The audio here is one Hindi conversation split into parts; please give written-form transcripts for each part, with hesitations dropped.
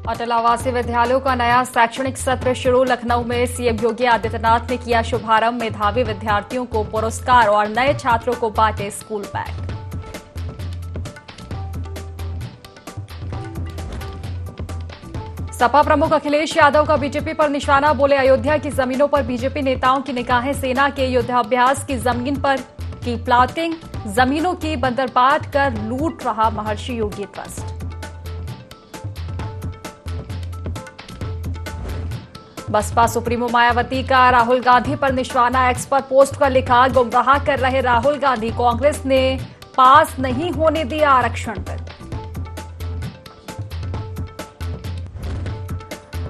अटल आवासीय विद्यालयों का नया शैक्षणिक सत्र शुरू। लखनऊ में सीएम योगी आदित्यनाथ ने किया शुभारंभ। मेधावी विद्यार्थियों को पुरस्कार और नए छात्रों को बांटे स्कूल बैग। सपा प्रमुख अखिलेश यादव का बीजेपी पर निशाना। बोले, अयोध्या की जमीनों पर बीजेपी नेताओं की निगाहें। सेना के युद्धाभ्यास की जमीन पर की प्लॉटिंग, जमीनों की बंदरबाट कर लूट रहा महर्षि योगी ट्रस्ट। बसपा सुप्रीमो मायावती का राहुल गांधी पर निशाना। एक्स पर पोस्ट कर लिखा, गुमराह कर रहे राहुल गांधी, कांग्रेस ने पास नहीं होने दिया आरक्षण बिल।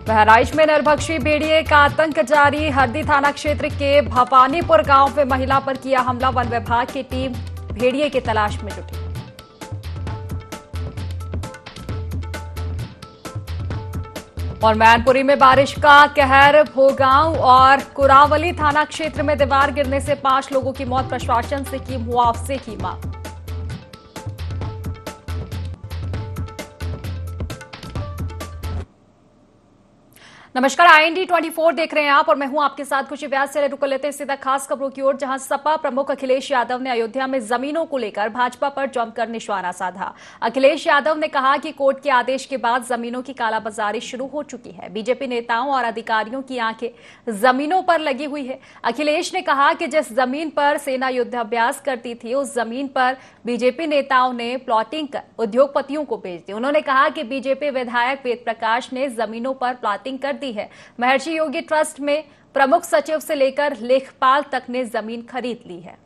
बहराइच में नरभक्षी भेड़िए का आतंक जारी। हरदी थाना क्षेत्र के भवानीपुर गांव में महिला पर किया हमला। वन विभाग की टीम भेड़िए की तलाश में जुटी। और मैनपुरी में बारिश का कहर। भोगांव और कुरावली थाना क्षेत्र में दीवार गिरने से 5 लोगों की मौत। प्रशासन से की मुआवजे की मांग। नमस्कार, IND 24 देख रहे हैं आप और मैं हूं आपके साथ खुशी व्यास। चले रुक लेते हैं सीधा खास खबरों की ओर, जहां सपा प्रमुख अखिलेश यादव ने अयोध्या में जमीनों को लेकर भाजपा पर जमकर निशाना साधा। अखिलेश यादव ने कहा कि कोर्ट के आदेश के बाद जमीनों की कालाबाजारी शुरू हो चुकी है। बीजेपी नेताओं और अधिकारियों की आंखें जमीनों पर लगी हुई है। अखिलेश ने कहा कि जिस जमीन पर सेना युद्धाभ्यास करती थी, उस जमीन पर बीजेपी नेताओं ने प्लॉटिंग कर उद्योगपतियों को बेच दी। उन्होंने कहा कि बीजेपी विधायक वेद प्रकाश ने जमीनों पर प्लॉटिंग कर दी है। महर्षि योगी ट्रस्ट में प्रमुख सचिव से लेकर लेखपाल तक ने जमीन खरीद ली है।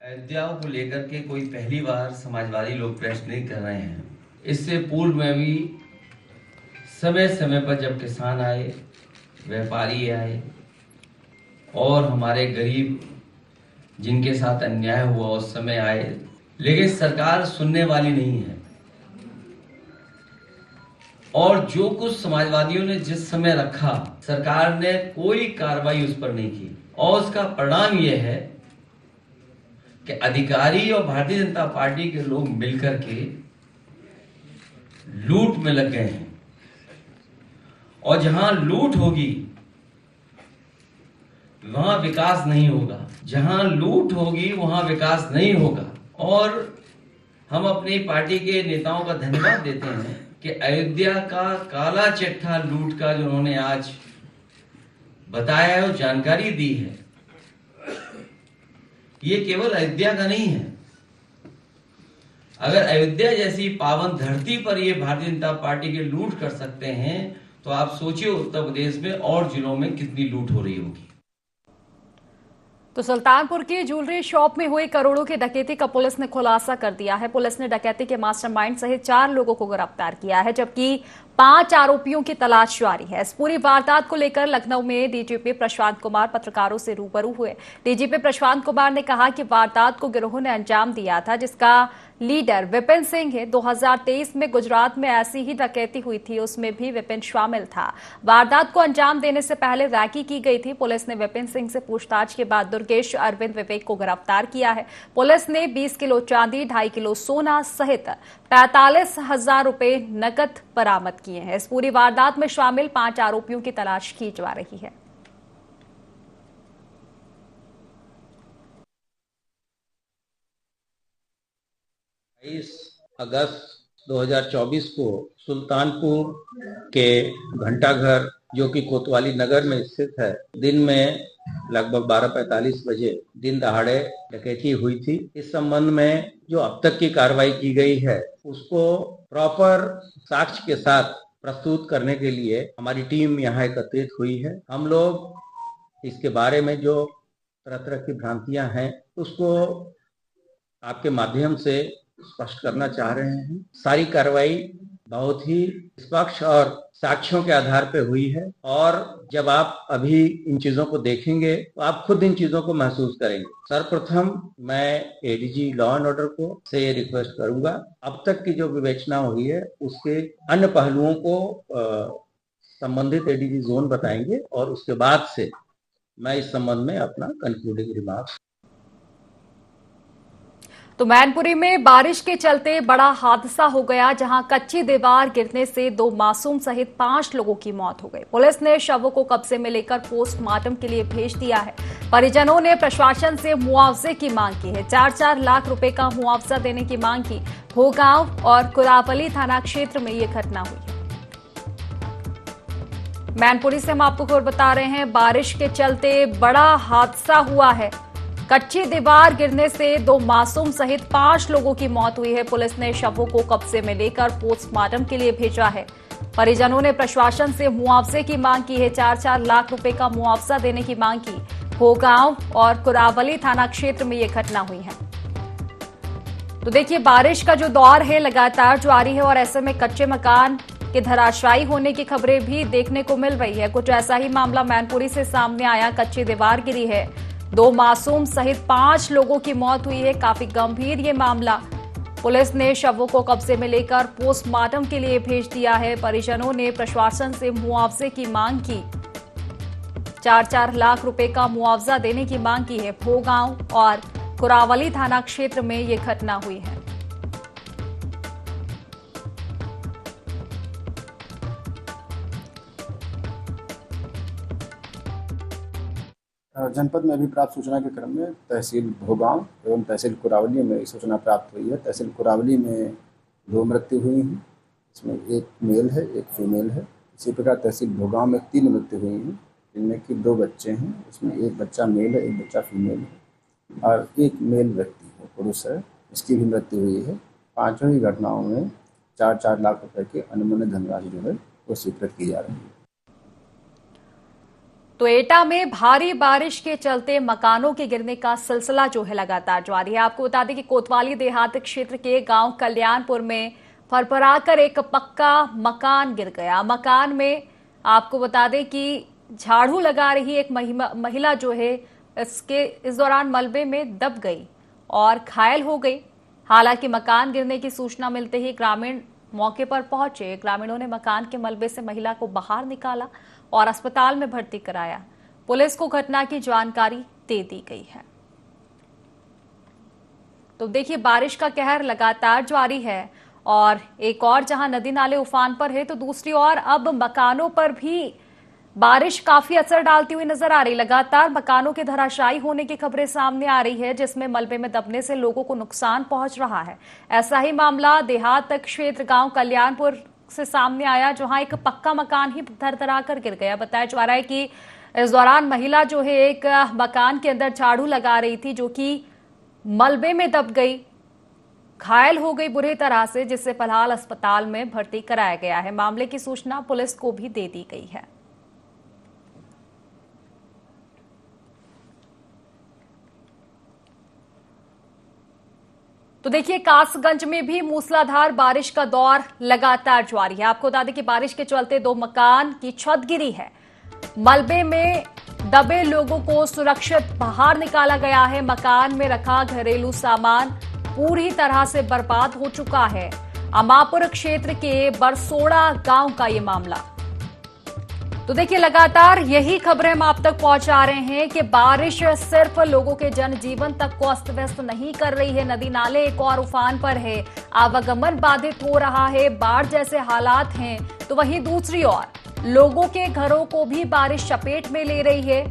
'अयोध्या को लेकर के कोई पहली बार समाजवादी लोग प्रश्न नहीं कर रहे हैं। इससे पूर्व में भी समय समय पर जब किसान आए, व्यापारी आए और हमारे गरीब जिनके साथ अन्याय हुआ उस समय आए, लेकिन सरकार सुनने वाली नहीं है। और जो कुछ समाजवादियों ने जिस समय रखा, सरकार ने कोई कार्रवाई उस पर नहीं की। और उसका परिणाम यह है कि अधिकारी और भारतीय जनता पार्टी के लोग मिलकर के लूट में लग गए हैं। और जहां लूट होगी वहां विकास नहीं होगा, जहां लूट होगी वहां विकास नहीं होगा। और हम अपनी पार्टी के नेताओं का धन्यवाद देते हैं कि अयोध्या का काला चिट्ठा लूट का जो उन्होंने आज बताया है और जानकारी दी है, ये केवल अयोध्या का नहीं है। अगर अयोध्या जैसी पावन धरती पर ये भारतीय जनता पार्टी के लूट कर सकते हैं, तो आप सोचिए उत्तर प्रदेश में और जिलों में कितनी लूट हो रही होगी। तो सुल्तानपुर की ज्वेलरी शॉप में हुई करोड़ों की डकैती का पुलिस ने खुलासा कर दिया है। पुलिस ने डकैती के मास्टरमाइंड सहित 4 लोगों को गिरफ्तार किया है, जबकि 5 आरोपियों की तलाश जारी है। इस पूरी वारदात को लेकर लखनऊ में डीजीपी प्रशांत कुमार पत्रकारों से रूबरू हुए। डीजीपी प्रशांत कुमार ने कहा कि वारदात को गिरोह ने अंजाम दिया था, जिसका लीडर विपिन सिंह है। 2023 में गुजरात में ऐसी ही डकैती हुई थी, उसमें भी विपिन शामिल था। वारदात को अंजाम देने से पहले रैकी की गई थी। पुलिस ने विपिन सिंह से पूछताछ के बाद दुर्गेश अरविंद विवेक को गिरफ्तार किया है। पुलिस ने 20 किलो चांदी, 2.5 किलो सोना सहित 45,000 रुपए नकद बरामद किए हैं। इस पूरी वारदात में शामिल 5 आरोपियों की तलाश की जा रही है। 22 अगस्त 2024 को सुल्तानपुर के घंटाघर, जो कि कोतवाली नगर में स्थित है, दिन में लगभग 12:45 बजे दिन दहाड़े डकैती हुई थी। इस संबंध में जो अब तक की कार्रवाई की गई है, उसको प्रॉपर साक्ष्य के साथ प्रस्तुत करने के लिए हमारी टीम यहाँ एकत्रित हुई है। हम लोग इसके बारे में जो तरह तरह की भ्रांतियां हैं, उसको आपके माध्यम से स्पष्ट करना चाह रहे हैं। सारी कार्रवाई बहुत ही निष्पक्ष और साक्ष्यों के आधार पर हुई है। और जब आप अभी इन चीजों को देखेंगे तो आप खुद इन चीजों को महसूस करेंगे। सर्वप्रथम मैं एडीजी लॉ एंड ऑर्डर को से ये रिक्वेस्ट करूंगा, अब तक की जो विवेचना हुई है उसके अन्य पहलुओं को संबंधित एडीजी जोन बताएंगे और उसके बाद से मैं इस संबंध में अपना कंक्लूडिंग रिमार्क्स। तो मैनपुरी में बारिश के चलते बड़ा हादसा हो गया, जहां कच्ची दीवार गिरने से 2 मासूम सहित 5 लोगों की मौत हो गई। पुलिस ने शवों को कब्जे में लेकर पोस्टमार्टम के लिए भेज दिया है। परिजनों ने प्रशासन से मुआवजे की मांग की है। 4-4 लाख रुपए का मुआवजा देने की मांग की। भोगांव और कुरावली थाना क्षेत्र में यह घटना हुई है। मैनपुरी से हम आपको खबर बता रहे हैं, बारिश के चलते बड़ा हादसा हुआ है। कच्ची दीवार गिरने से 2 मासूम सहित 5 लोगों की मौत हुई है। पुलिस ने शवों को कब्जे में लेकर पोस्टमार्टम के लिए भेजा है। परिजनों ने प्रशासन से मुआवजे की मांग की है। 4-4 लाख रुपए का मुआवजा देने की मांग की। भोगांव और कुरावली थाना क्षेत्र में यह घटना हुई है। तो देखिए, बारिश का जो दौर है लगातार जारी है और ऐसे में कच्चे मकान के धराशायी होने की खबरें भी देखने को मिल रही है। कुछ ऐसा ही मामला मैनपुरी से सामने आया। कच्ची दीवार गिरी है, 2 मासूम सहित 5 लोगों की मौत हुई है। काफी गंभीर ये मामला। पुलिस ने शवों को कब्जे में लेकर पोस्टमार्टम के लिए भेज दिया है। परिजनों ने प्रशासन से मुआवजे की मांग की। 4-4 लाख रुपए का मुआवजा देने की मांग की है। भोगांव और कुरावली थाना क्षेत्र में ये घटना हुई है। जनपद में अभी प्राप्त सूचना के क्रम में तहसील भोगांव एवं तहसील कुरावली में सूचना प्राप्त हुई है। तहसील कुरावली में 2 मृत्यु हुई हैं, इसमें एक मेल है, एक फीमेल है। इसी प्रकार तहसील भोगांव में 3 मृत्यु हुई हैं, जिनमें कि 2 बच्चे हैं। इसमें एक बच्चा मेल है, एक बच्चा फीमेल है और एक मेल व्यक्ति है, पुरुष है, इसकी भी मृत्यु हुई है। 5 ही घटनाओं में 4-4 लाख रुपए की अनुमन्य धनराशि जो है वो स्वीकृत की जा रही है। तो एटा में भारी बारिश के चलते मकानों के गिरने का सिलसिला जो है लगातार जारी है। आपको बता दें कि कोतवाली देहात क्षेत्र के गांव कल्याणपुर में फरफराकर एक पक्का मकान गिर गया। मकान में आपको बता दें कि झाड़ू लगा रही एक महिला जो है इस दौरान मलबे में दब गई और घायल हो गई। हालांकि मकान गिरने की सूचना मिलते ही ग्रामीण मौके पर पहुंचे। ग्रामीणों ने मकान के मलबे से महिला को बाहर निकाला और अस्पताल में भर्ती कराया। पुलिस को घटना की जानकारी दे दी गई है। तो देखिए, बारिश का कहर लगातार जारी है और एक और जहां नदी नाले उफान पर है, तो दूसरी ओर अब मकानों पर भी बारिश काफी असर डालती हुई नजर आ रही। लगातार मकानों के धराशायी होने की खबरें सामने आ रही है, जिसमें मलबे में दबने से लोगों को नुकसान पहुंच रहा है। ऐसा ही मामला देहात क्षेत्र गांव कल्याणपुर से सामने आया, जहां एक पक्का मकान ही धर-धरा कर गिर गया। बताया जा रहा है कि इस दौरान महिला जो है एक मकान के अंदर झाड़ू लगा रही थी, जो कि मलबे में दब गई, घायल हो गई बुरी तरह से, जिससे फिलहाल अस्पताल में भर्ती कराया गया है। मामले की सूचना पुलिस को भी दे दी गई है। तो देखिए, कासगंज में भी मूसलाधार बारिश का दौर लगातार जारी है। आपको बता दें कि बारिश के चलते 2 मकान की छत गिरी है। मलबे में दबे लोगों को सुरक्षित बाहर निकाला गया है। मकान में रखा घरेलू सामान पूरी तरह से बर्बाद हो चुका है। अमापुर क्षेत्र के बरसोड़ा गांव का ये मामला। तो देखिए, लगातार यही खबरें हम आप तक पहुंचा रहे हैं कि बारिश सिर्फ लोगों के जनजीवन तक को अस्त व्यस्त नहीं कर रही है। नदी नाले एक और उफान पर है, आवागमन बाधित हो रहा है, बाढ़ जैसे हालात हैं। तो वहीं दूसरी ओर लोगों के घरों को भी बारिश चपेट में ले रही है।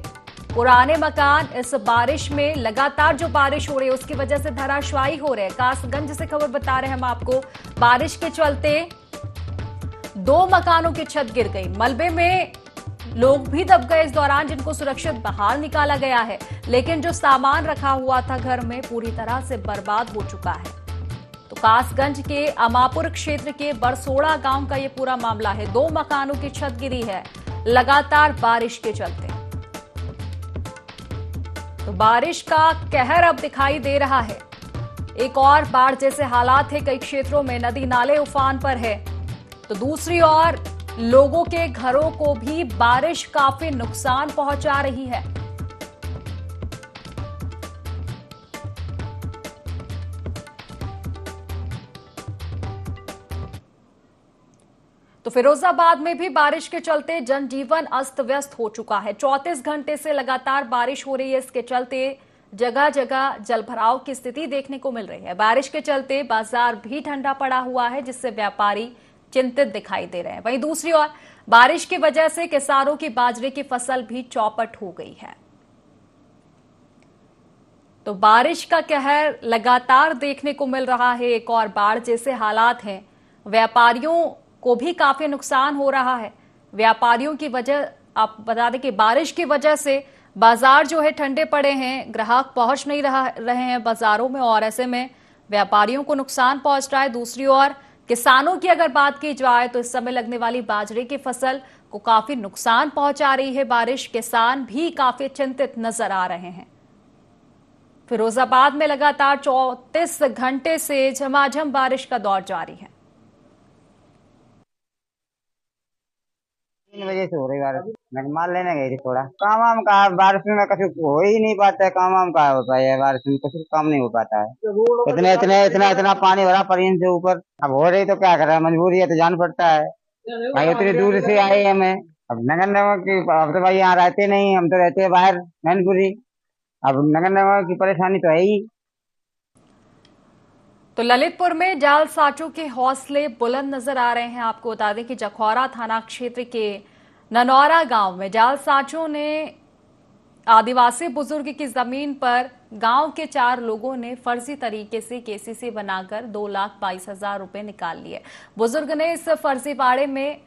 पुराने मकान इस बारिश में, लगातार जो बारिश हो रही है उसकी वजह से धराशायी हो रहे हैं। कासगंज से खबर बता रहे हैं हम आपको, बारिश के चलते 2 मकानों की छत गिर गई। मलबे में लोग भी दब गए इस दौरान, जिनको सुरक्षित बाहर निकाला गया है। लेकिन जो सामान रखा हुआ था घर में पूरी तरह से बर्बाद हो चुका है। तो कासगंज के अमापुर क्षेत्र के बरसोड़ा गांव का ये पूरा मामला है। 2 मकानों की छत गिरी है लगातार बारिश के चलते। तो बारिश का कहर अब दिखाई दे रहा है। एक और बाढ़ जैसे हालात है कई क्षेत्रों में, नदी नाले उफान पर है। तो दूसरी ओर लोगों के घरों को भी बारिश काफी नुकसान पहुंचा रही है। तो फिरोजाबाद में भी बारिश के चलते जनजीवन अस्त व्यस्त हो चुका है। 34 घंटे से लगातार बारिश हो रही है। इसके चलते जगह जगह जलभराव की स्थिति देखने को मिल रही है। बारिश के चलते बाजार भी ठंडा पड़ा हुआ है, जिससे व्यापारी चिंतित दिखाई दे रहे हैं। वहीं दूसरी ओर बारिश की वजह से किसानों की बाजरे की फसल भी चौपट हो गई है। तो बारिश का कहर लगातार देखने को मिल रहा है। एक और बाढ़ जैसे हालात हैं। व्यापारियों को भी काफी नुकसान हो रहा है। व्यापारियों की वजह, आप बता दें कि बारिश की वजह से बाजार जो है ठंडे पड़े हैं, ग्राहक पहुंच नहीं रहे हैं बाजारों में, और ऐसे में व्यापारियों को नुकसान पहुंच रहा है। दूसरी ओर किसानों की अगर बात की जाए तो इस समय लगने वाली बाजरे की फसल को काफी नुकसान पहुंचा रही है बारिश। किसान भी काफी चिंतित नजर आ रहे हैं। फिरोजाबाद में लगातार 34 घंटे से झमाझम बारिश का दौर जारी है। 3 बजे से हो रही बारिश। मैं माल लेने गई थी थोड़ा। काम वाम का बारिश में कुछ हो ही नहीं पाता है। काम वाम का होता है, बारिश में कुछ काम नहीं हो पाता है। इतना पानी भरा परियन से ऊपर। अब हो रही तो क्या कर रहा है, मजबूरी है तो जान पड़ता है भाई। उतनी दूर से आए हमें। अब नगर निगम की, अब तो भाई यहाँ रहते नहीं, हम तो रहते हैं बाहर मैनपुरी। अब नगर निगम की परेशानी तो है ही। तो ललितपुर में जाल साचों के हौसले बुलंद नजर आ रहे हैं। आपको बता दें कि जखौरा थाना क्षेत्र के ननौरा गांव में जाल साचों ने आदिवासी बुजुर्ग की जमीन पर गांव के 4 लोगों ने फर्जी तरीके से केसीसी बनाकर 2,22,000 रुपए निकाल लिए। बुजुर्ग ने इस फर्जीवाड़े में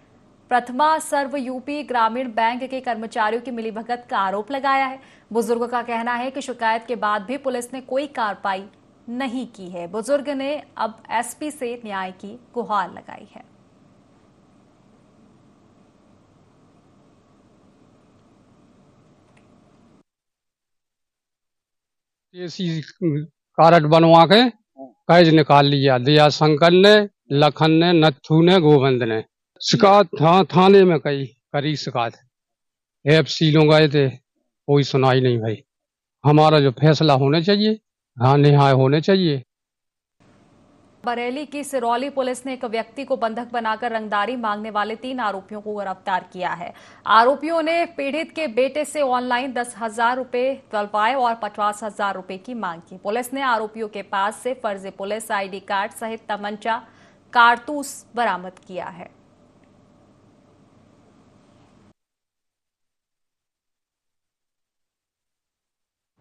प्रथमा सर्व यूपी ग्रामीण बैंक के कर्मचारियों की मिलीभगत का आरोप लगाया है। बुजुर्ग का कहना है कि शिकायत के बाद भी पुलिस ने कोई कार्रवाई नहीं की है। बुजुर्ग ने अब एसपी से न्याय की गुहार लगाई है। कार्ड बनवा के कैज निकाल लिया। दया शंकर ने, लखन ने, नत्थू ने, गोविंद ने। शिकायत थाने में करी शिकायत। एफसी लोग गए थे, कोई सुनाई नहीं भाई। हमारा जो फैसला होने चाहिए, हाँ न्याय होने चाहिए। बरेली की सिरौली पुलिस ने एक व्यक्ति को बंधक बनाकर रंगदारी मांगने वाले 3 आरोपियों को गिरफ्तार किया है। आरोपियों ने पीड़ित के बेटे से ऑनलाइन 10,000 रुपए डलवाए और 50,000 रुपए की मांग की। पुलिस ने आरोपियों के पास से फर्जी पुलिस आईडी कार्ड सहित तमंचा, कारतूस बरामद किया है।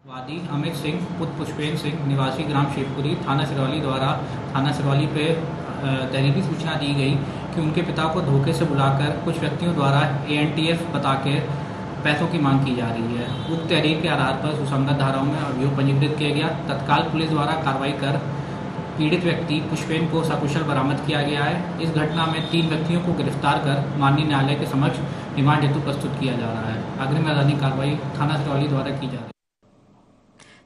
वादी अमित सिंह पुत्र पुष्पेंद्र सिंह निवासी ग्राम शिवपुरी थाना सिरौली द्वारा थाना सिरौली पे तहरीरी सूचना दी गई कि उनके पिता को धोखे से बुलाकर कुछ व्यक्तियों द्वारा ANTF बता के पैसों की मांग की जा रही है। उक्त तहरीर के आधार पर सुसंगत धाराओं में अभियोग पंजीकृत किया गया। तत्काल पुलिस द्वारा कार्रवाई कर पीड़ित व्यक्ति पुष्पेंद्र को सकुशल बरामद किया गया है। इस घटना में 3 व्यक्तियों को गिरफ्तार कर माननीय न्यायालय के समक्ष रिमांड हेतु प्रस्तुत किया जा रहा है। अग्रिम मैदानी कार्रवाई थाना सिरौली द्वारा की जा रही है।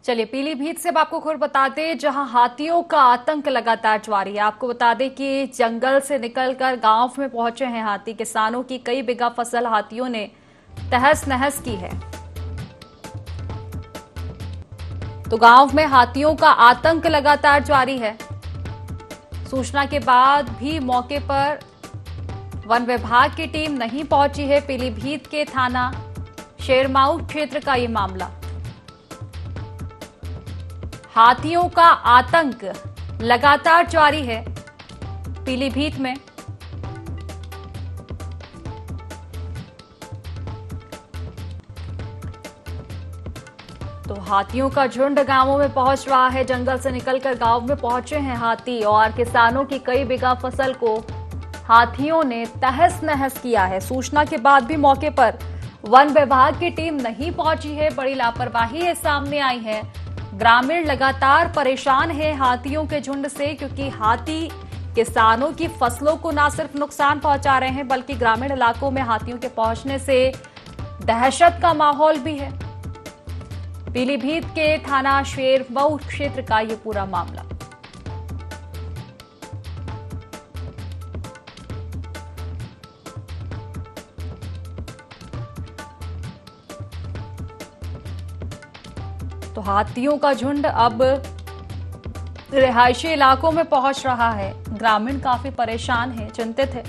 चलिए पीलीभीत से अब आपको खबर बताते, जहां हाथियों का आतंक लगातार जारी है। आपको बता दें कि जंगल से निकलकर गांव में पहुंचे हैं हाथी। किसानों की कई बीघा फसल हाथियों ने तहस नहस की है। तो गांव में हाथियों का आतंक लगातार जारी है। सूचना के बाद भी मौके पर वन विभाग की टीम नहीं पहुंची है। पीलीभीत के थाना शेरमाऊ क्षेत्र का ये मामला। हाथियों का आतंक लगातार जारी है पीलीभीत में। तो हाथियों का झुंड गांवों में पहुंच रहा है। जंगल से निकलकर गांव में पहुंचे हैं हाथी और किसानों की कई बीघा फसल को हाथियों ने तहस नहस किया है। सूचना के बाद भी मौके पर वन विभाग की टीम नहीं पहुंची है। बड़ी लापरवाही सामने आई है। ग्रामीण लगातार परेशान है हाथियों के झुंड से, क्योंकि हाथी किसानों की फसलों को न सिर्फ नुकसान पहुंचा रहे हैं बल्कि ग्रामीण इलाकों में हाथियों के पहुंचने से दहशत का माहौल भी है। पीलीभीत के थाना शेरमाऊ क्षेत्र का ये पूरा मामला। तो हाथियों का झुंड अब रिहायशी इलाकों में पहुंच रहा है। ग्रामीण काफी परेशान है, चिंतित है।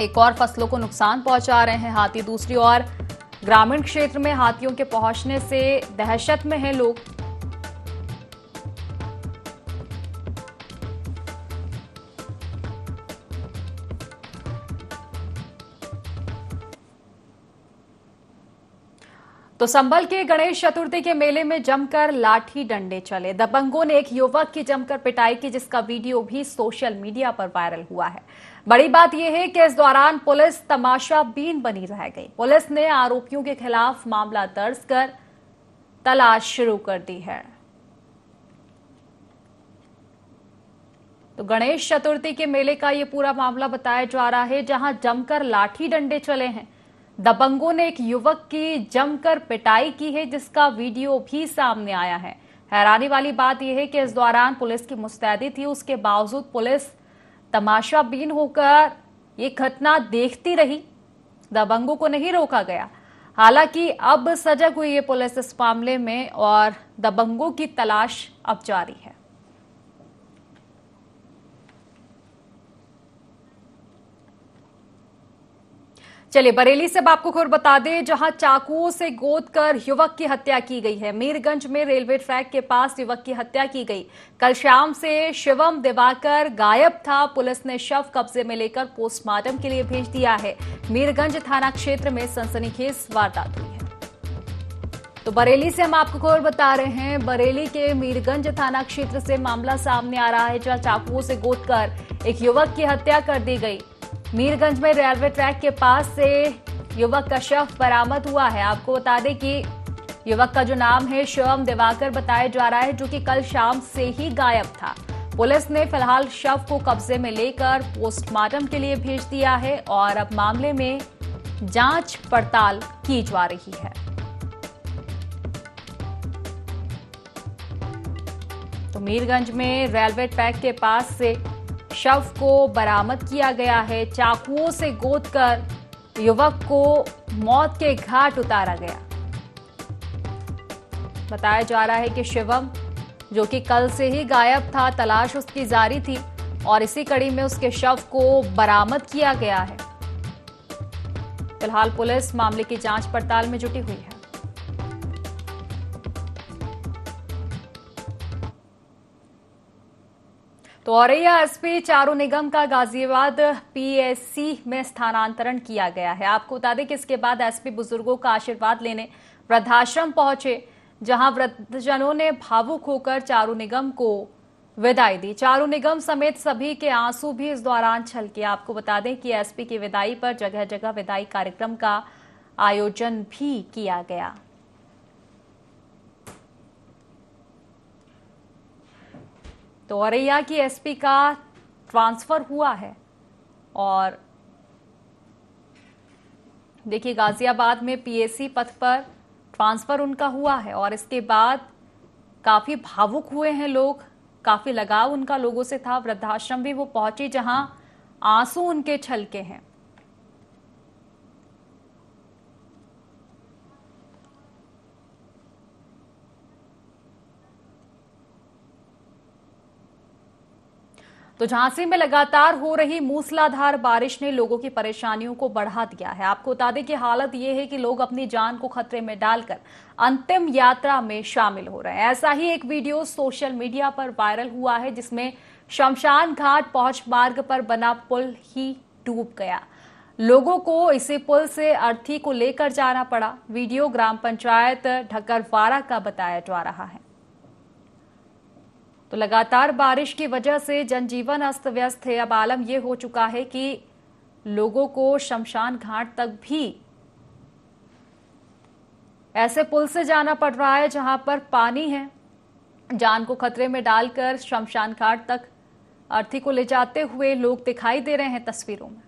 एक और फसलों को नुकसान पहुंचा रहे हैं हाथी। दूसरी ओर ग्रामीण क्षेत्र में हाथियों के पहुंचने से दहशत में हैं लोग। तो संभल के गणेश चतुर्थी के मेले में जमकर लाठी डंडे चले। दबंगों ने एक युवक की जमकर पिटाई की, जिसका वीडियो भी सोशल मीडिया पर वायरल हुआ है। बड़ी बात यह है कि इस दौरान पुलिस तमाशाबीन बनी रह गई। पुलिस ने आरोपियों के खिलाफ मामला दर्ज कर तलाश शुरू कर दी है। तो गणेश चतुर्थी के मेले का यह पूरा मामला बताया जा रहा है, जहां जमकर लाठी डंडे चले हैं। दबंगों ने एक युवक की जमकर पिटाई की है, जिसका वीडियो भी सामने आया है। हैरानी वाली बात यह है कि इस दौरान पुलिस की मुस्तैदी थी, उसके बावजूद पुलिस तमाशाबीन होकर ये घटना देखती रही। दबंगों को नहीं रोका गया। हालांकि अब सजग हुई है पुलिस इस मामले में और दबंगों की तलाश अब जारी है। चलिए बरेली से अब आपको खबर बता दें, जहां चाकुओं से गोदकर युवक की हत्या की गई है। मीरगंज में रेलवे ट्रैक के पास युवक की हत्या की गई। कल शाम से शिवम दिवाकर गायब था। पुलिस ने शव कब्जे में लेकर पोस्टमार्टम के लिए भेज दिया है। मीरगंज थाना क्षेत्र में सनसनीखेज वारदात हुई है। तो बरेली से हम आपको खबर बता रहे हैं, बरेली के मीरगंज थाना क्षेत्र से मामला सामने आ रहा है, जहां चाकुओं से गोदकर एक युवक की हत्या कर दी गई। मीरगंज में रेलवे ट्रैक के पास से युवक का शव बरामद हुआ है। आपको बता दें कि युवक का जो नाम है शिवम दिवाकर बताया जा रहा है, जो कि कल शाम से ही गायब था। पुलिस ने फिलहाल शव को कब्जे में लेकर पोस्टमार्टम के लिए भेज दिया है और अब मामले में जांच पड़ताल की जा रही है। तो मीरगंज में रेलवे ट्रैक के पास से शव को बरामद किया गया है। चाकुओं से गोदकर युवक को मौत के घाट उतारा गया। बताया जा रहा है कि शिवम, जो कि कल से ही गायब था, तलाश उसकी जारी थी और इसी कड़ी में उसके शव को बरामद किया गया है। फिलहाल पुलिस मामले की जांच पड़ताल में जुटी हुई है। तो औरैया एसपी चारू निगम का गाजियाबाद पीएससी में स्थानांतरण किया गया है। आपको बता दें कि इसके बाद एसपी बुजुर्गों का आशीर्वाद लेने वृद्धाश्रम पहुंचे, जहां वृद्धजनों ने भावुक होकर चारू निगम को विदाई दी। चारू निगम समेत सभी के आंसू भी इस दौरान छलके। आपको बता दें कि एसपी की विदाई पर जगह जगह विदाई कार्यक्रम का आयोजन भी किया गया। तो औरैया की एसपी का ट्रांसफर हुआ है और देखिए गाजियाबाद में पीएससी पद पर ट्रांसफर उनका हुआ है और इसके बाद काफी भावुक हुए हैं लोग, काफी लगाव उनका लोगों से था। वृद्धाश्रम भी वो पहुंचे जहां आंसू उनके छलके हैं। तो झांसी में लगातार हो रही मूसलाधार बारिश ने लोगों की परेशानियों को बढ़ा दिया है। आपको बता दें कि हालत यह है कि लोग अपनी जान को खतरे में डालकर अंतिम यात्रा में शामिल हो रहे हैं। ऐसा ही एक वीडियो सोशल मीडिया पर वायरल हुआ है, जिसमें शमशान घाट पहुंच मार्ग पर बना पुल ही डूब गया। लोगों को इसी पुल से अर्थी को लेकर जाना पड़ा। वीडियो ग्राम पंचायत ढकरवारा का बताया जा रहा है। तो लगातार बारिश की वजह से जनजीवन अस्त व्यस्त है। अब आलम यह हो चुका है कि लोगों को शमशान घाट तक भी ऐसे पुल से जाना पड़ रहा है जहां पर पानी है। जान को खतरे में डालकर शमशान घाट तक अर्थी को ले जाते हुए लोग दिखाई दे रहे हैं तस्वीरों में।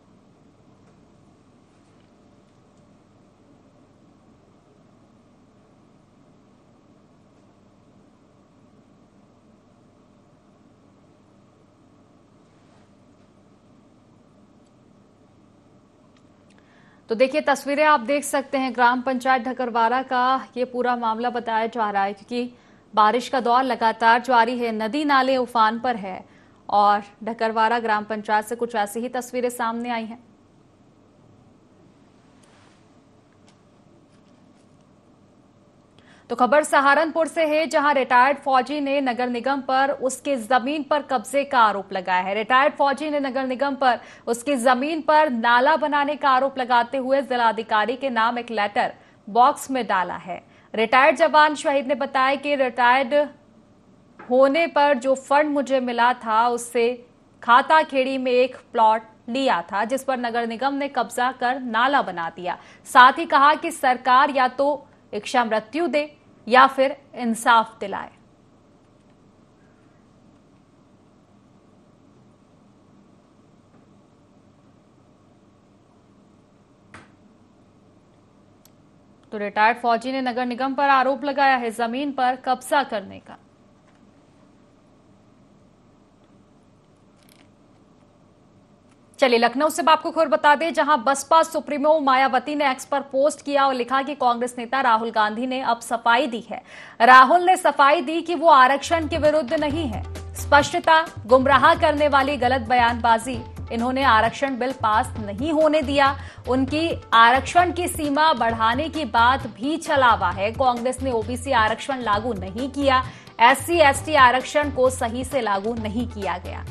तो देखिए तस्वीरें आप देख सकते हैं, ग्राम पंचायत ढकरवारा का ये पूरा मामला बताया जा रहा है, क्योंकि बारिश का दौर लगातार जारी है, नदी नाले उफान पर है और ढकरवारा ग्राम पंचायत से कुछ ऐसी ही तस्वीरें सामने आई हैं। तो खबर सहारनपुर से है, जहां रिटायर्ड फौजी ने नगर निगम पर उसकी जमीन पर कब्जे का आरोप लगाया है। रिटायर्ड फौजी ने नगर निगम पर उसकी जमीन पर नाला बनाने का आरोप लगाते हुए जिलाधिकारी के नाम एक लेटर बॉक्स में डाला है। रिटायर्ड जवान शहीद ने बताया कि रिटायर्ड होने पर जो फंड मुझे मिला था उससे खाता खेड़ी में एक प्लॉट लिया था, जिस पर नगर निगम ने कब्जा कर नाला बना दिया। साथ ही कहा कि सरकार या तो इच्छा मृत्यु दे या फिर इंसाफ दिलाए। तो रिटायर्ड फौजी ने नगर निगम पर आरोप लगाया है जमीन पर कब्जा करने का। चलिए लखनऊ से आपको खबर बता दें, जहां बसपा सुप्रीमो मायावती ने एक्स पर पोस्ट किया और लिखा कि कांग्रेस नेता राहुल गांधी ने अब सफाई दी है। राहुल ने सफाई दी कि वो आरक्षण के विरुद्ध नहीं है। स्पष्टता, गुमराह करने वाली गलत बयानबाजी। इन्होंने आरक्षण बिल पास नहीं होने दिया। उनकी आरक्षण की सीमा बढ़ाने की बात भी छलावा है। कांग्रेस ने ओबीसी आरक्षण लागू नहीं किया। एससी एसटी आरक्षण को सही से लागू नहीं किया गया।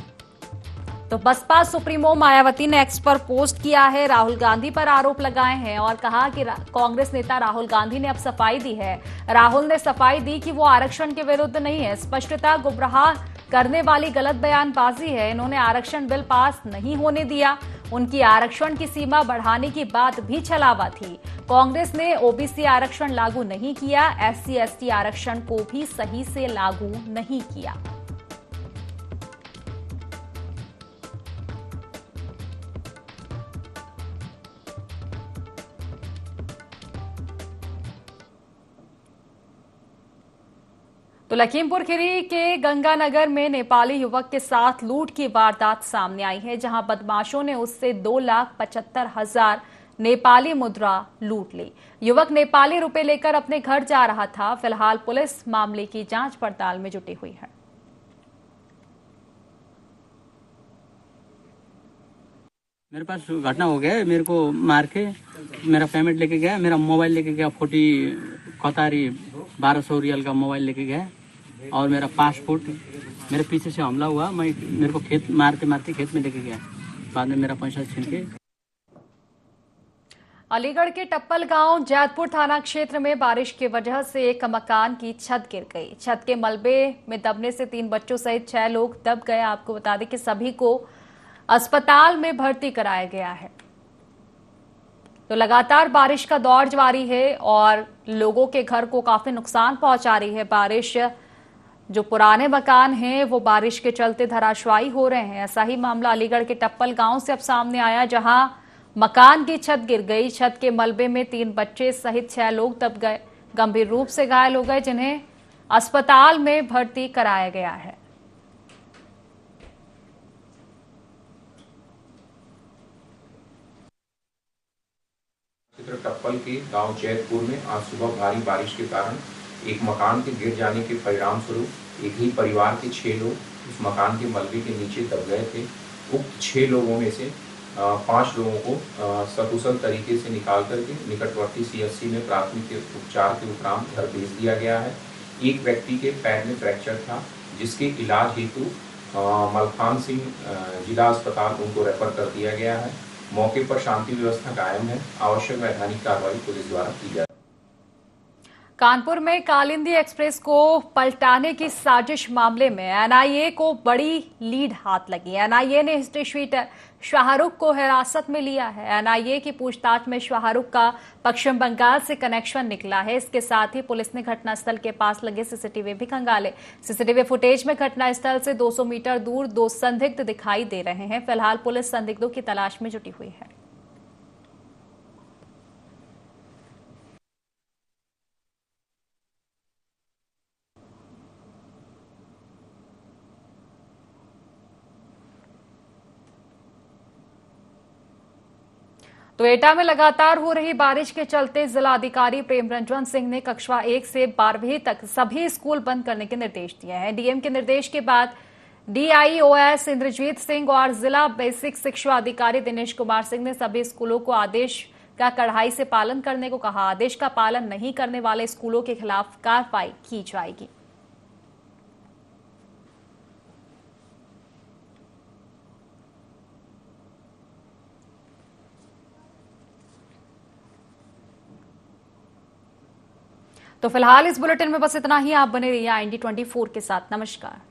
तो बसपा सुप्रीमो मायावती ने एक्स पर पोस्ट किया है, राहुल गांधी पर आरोप लगाए हैं और कहा कि कांग्रेस नेता राहुल गांधी ने अब सफाई दी है। राहुल ने सफाई दी कि वो आरक्षण के विरुद्ध नहीं है। स्पष्टता, गुमराह करने वाली गलत बयानबाजी है। इन्होंने आरक्षण बिल पास नहीं होने दिया। उनकी आरक्षण की सीमा बढ़ाने की बात भी छलावा थी। कांग्रेस ने ओबीसी आरक्षण लागू नहीं किया। एससी एसटी आरक्षण को भी सही से लागू नहीं किया। तो लखीमपुर खीरी के गंगानगर में नेपाली युवक के साथ लूट की वारदात सामने आई है, जहां बदमाशों ने उससे 2,75,000 नेपाली मुद्रा लूट ली। युवक नेपाली रुपए लेकर अपने घर जा रहा था। फिलहाल पुलिस मामले की जांच पड़ताल में जुटी हुई है। मेरे पास घटना हो गया, मेरे को मार के मेरा पेमेंट लेके गया, मेरा मोबाइल लेके गया, 1200 रियल का मोबाइल लेके गया और मेरा पासपोर्ट। मेरे पीछे से हमला हुआ, मेरे को खेत मारते मारते खेत में लेके गया, बाद में मेरा पैसा छीन के। अलीगढ़ के टप्पल गांव जैतपुर थाना क्षेत्र में बारिश की वजह से एक मकान की छत गिर गई। छत के मलबे में दबने से 3 बच्चों सहित 6 लोग दब गए। आपको बता दें कि सभी को अस्पताल में भर्ती कराया गया है। तो लगातार बारिश का दौर जारी है और लोगों के घर को काफी नुकसान पहुंचा रही है बारिश। जो पुराने मकान हैं वो बारिश के चलते धराशायी हो रहे हैं। ऐसा ही मामला अलीगढ़ के टप्पल गांव से अब सामने आया, जहां मकान की छत गिर गई। छत के मलबे में 3 बच्चे सहित 6 लोग दब गए, गंभीर रूप से घायल हो गए, जिन्हें अस्पताल में भर्ती कराया गया है। टप्पल के गांव जैतपुर में आज सुबह भारी बारिश के कारण एक मकान के गिर जाने के परिणाम स्वरूप एक ही परिवार के 6 लोग उस मकान के मलबे के नीचे दब गए थे। उक्त 6 लोगों में से 5 लोगों को सकुशल तरीके से निकाल करके निकटवर्ती सीएचसी में प्राथमिक उपचार के उपरांत घर भेज दिया गया है। एक व्यक्ति के पैर में फ्रैक्चर था, जिसके इलाज हेतु मलखान सिंह जिला अस्पताल उनको रेफर कर दिया गया है। मौके पर शांति व्यवस्था कायम है। आवश्यक वैधानिक कार्रवाई पुलिस द्वारा की जा रही है। कानपुर में कालिंदी एक्सप्रेस को पलटाने की साजिश मामले में एनआईए को बड़ी लीड हाथ लगी। एनआईए ने हिस्ट्री शीटर शाहरुख को हिरासत में लिया है। एनआईए की पूछताछ में शाहरुख का पश्चिम बंगाल से कनेक्शन निकला है। इसके साथ ही पुलिस ने घटनास्थल के पास लगे सीसीटीवी भी खंगाले। सीसीटीवी फुटेज में घटनास्थल से 200 मीटर दूर 2 संदिग्ध दिखाई दे रहे हैं। फिलहाल पुलिस संदिग्धों की तलाश में जुटी हुई है। तो एटा में लगातार हो रही बारिश के चलते जिलाधिकारी प्रेमरंजन सिंह ने कक्षा 1 से 12वीं तक सभी स्कूल बंद करने के निर्देश दिए हैं। डीएम के निर्देश के बाद डीआईओएस इंद्रजीत सिंह और जिला बेसिक शिक्षा अधिकारी दिनेश कुमार सिंह ने सभी स्कूलों को आदेश का कड़ाई से पालन करने को कहा। आदेश का पालन नहीं करने वाले स्कूलों के खिलाफ कार्रवाई की जाएगी। तो फिलहाल इस बुलेटिन में बस इतना ही। आप बने रहिए IND24 के साथ। नमस्कार।